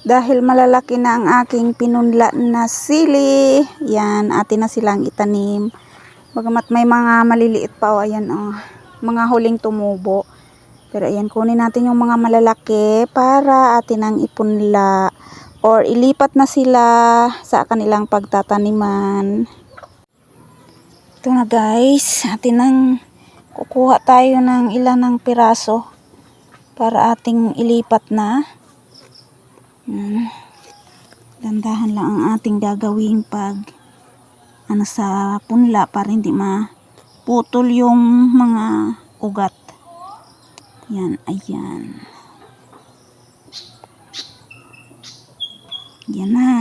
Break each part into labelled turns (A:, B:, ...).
A: Dahil malalaki na ang aking pinunla na sili, yan, atin na silang itanim. Bagamat may mga maliliit pa, ayan, mga huling tumubo. Pero ayan, kunin natin yung mga malalaki para atin ang ipunla or ilipat na sila sa kanilang pagtataniman. Ito na guys, atin ang kukuha tayo ng ilan ng piraso para ating ilipat na. Dandahan lang ang ating gagawin pag sa punla para hindi maputol yung mga ugat. Yan, ayan. Yan na.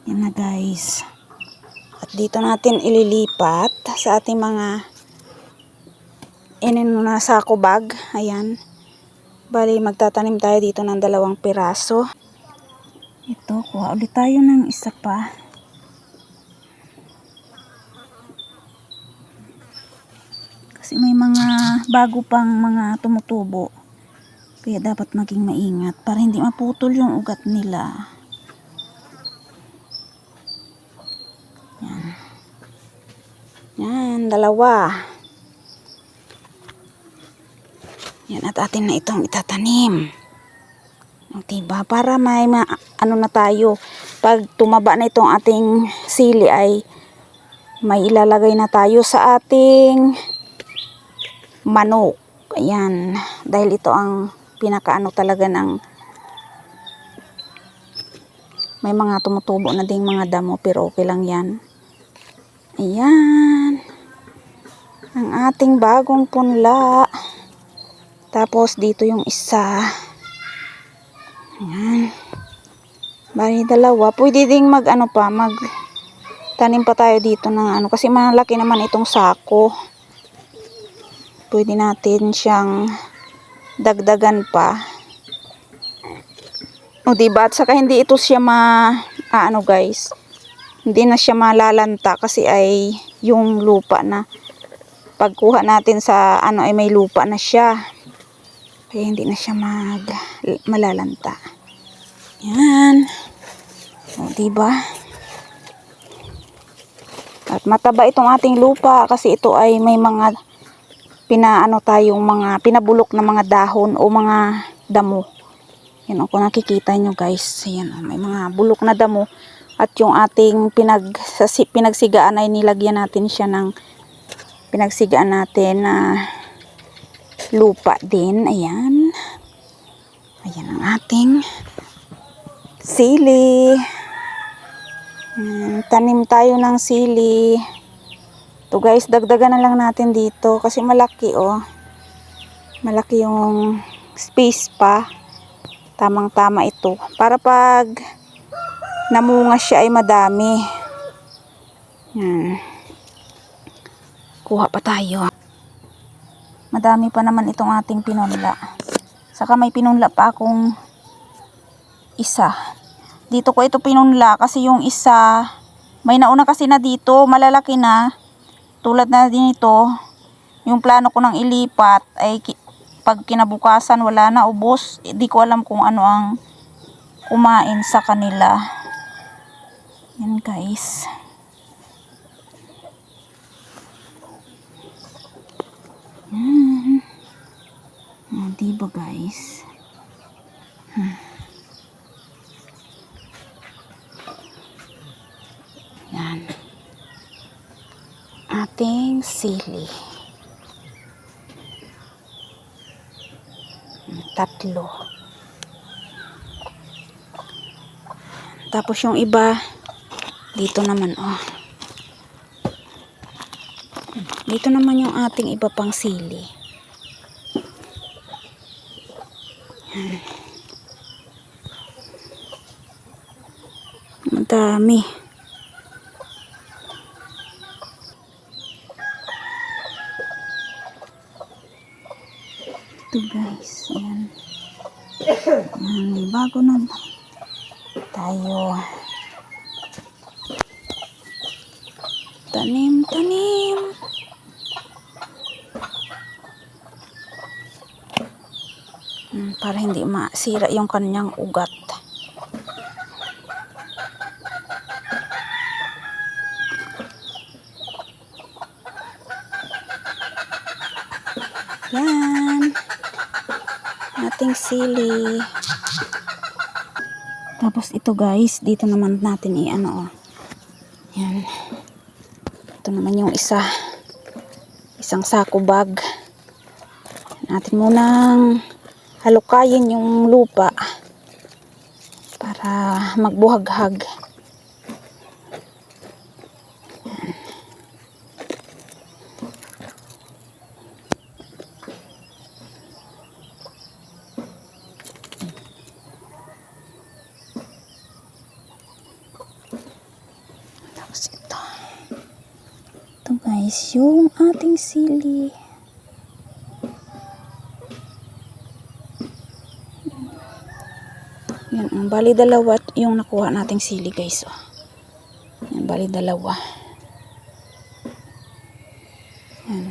A: Yan na guys. At dito natin ililipat sa ating mga na sako bag. Ayan. Bali, magtatanim tayo dito ng 2 piraso. Ito, kuha ulit tayo ng isa pa. Kasi may mga bago pang mga tumutubo. Kaya dapat maging maingat para hindi maputol yung ugat nila. Yan. Yan, 2. Yan, at atin na itong itatanim. Diba? Para may ano na tayo. Pag tumaba na itong ating sili ay may ilalagay na tayo sa ating manok. Ayan. Dahil ito ang pinakaano talaga ng may mga tumutubo na ding mga damo pero okay lang yan. Ayan. Ang ating bagong punla. Tapos dito yung isa. Ayan. Bali 2. Pwede ding mag tanim pa tayo dito ng kasi malaki naman itong sako. Pwede natin siyang dagdagan pa. O diba? At saka hindi ito siya guys. Hindi na siya malalanta kasi ay yung lupa na pagkuha natin sa ay may lupa na siya. Kaya hindi na siya malalanta. Yan. O, diba? At mataba itong ating lupa kasi ito ay may mga tayong mga pinabulok na mga dahon o mga damo. Yan o, kung nakikita nyo guys. Yan o, may mga bulok na damo. At yung ating pinagsigaan ay nilagyan natin siya ng pinagsigaan natin na lupa din. Ayan. Ayan ang ating sili. Tanim tayo ng sili. Ito guys, dagdagan na lang natin dito kasi malaki malaki yung space pa. Tamang-tama ito. Para pag namunga siya ay madami. Yan. Kuha pa tayo. Madami pa naman itong ating pinunla. Saka may pinunla pa akong isa. Dito ko ito pinunla kasi yung isa may nauna kasi na dito, malalaki na. Tulad na din ito, yung plano ko nang ilipat ay pag kinabukasan wala na, ubos. Hindi ko alam kung ano ang kumain sa kanila. Yan guys. Diba guys? Yan. Ating sili. 3. Tapos yung iba dito naman dito naman yung ating iba pang sili. Madami. Ito guys, ayan. May bago na tayo. Tanim. para hindi masira yung kanyang ugat. Yan. Ating sili. Tapos ito guys, dito naman natin i-ano. Yan. Ito naman yung isang sako bag. Natin munang halukayin yung lupa para magbuhaghag. Tapos ito guys, yung ating sili. Yan, bali dalawa yung nakuha nating sili guys. Oh. Yan, bali dalawa. Yan.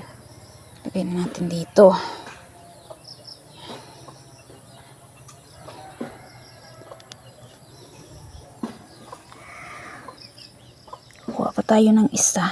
A: Lagyan natin dito. Kuha pa tayo ng isa.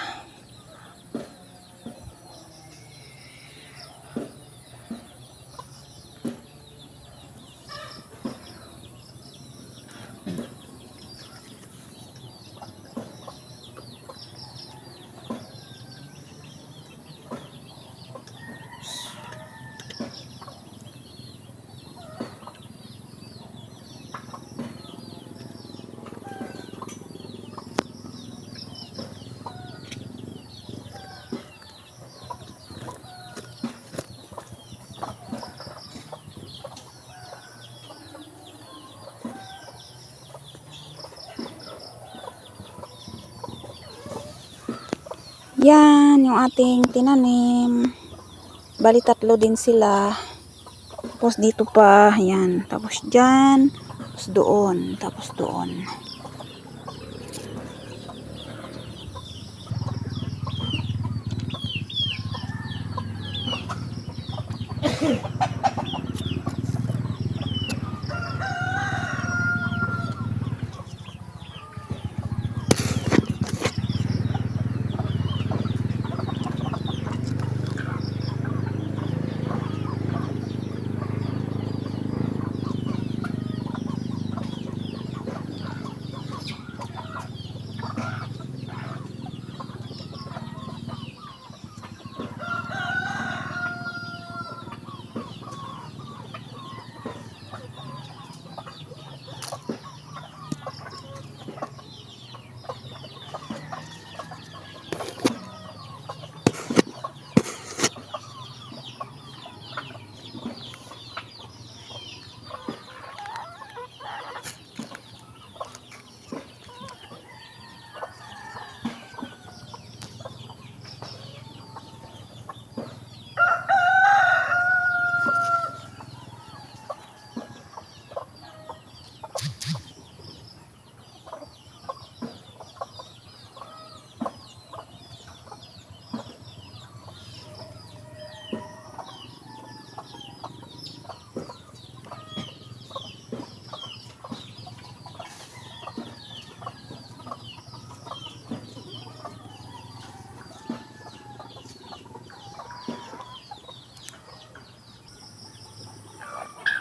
A: Yan, yung ating tinanim. Bali tatlo din sila. Tapos dito pa, yan. Tapos dyan, tapos doon, tapos doon.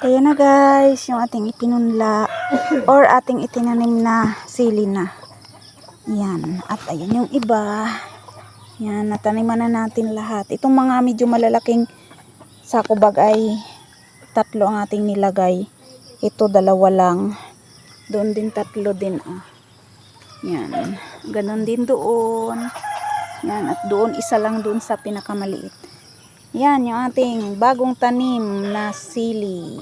A: Kaya na guys, yung ating ipinunla or ating itinanim na sili na. Yan. At ayun yung iba. Yan, nataniman na natin lahat. Itong mga medyo malalaking sako bag ay tatlo ang ating nilagay. Ito dalawa lang. Doon din tatlo din. Oh. Yan. Ganon din doon. Yan. At doon isa lang doon sa pinakamaliit. Yan yung ating bagong tanim na sili.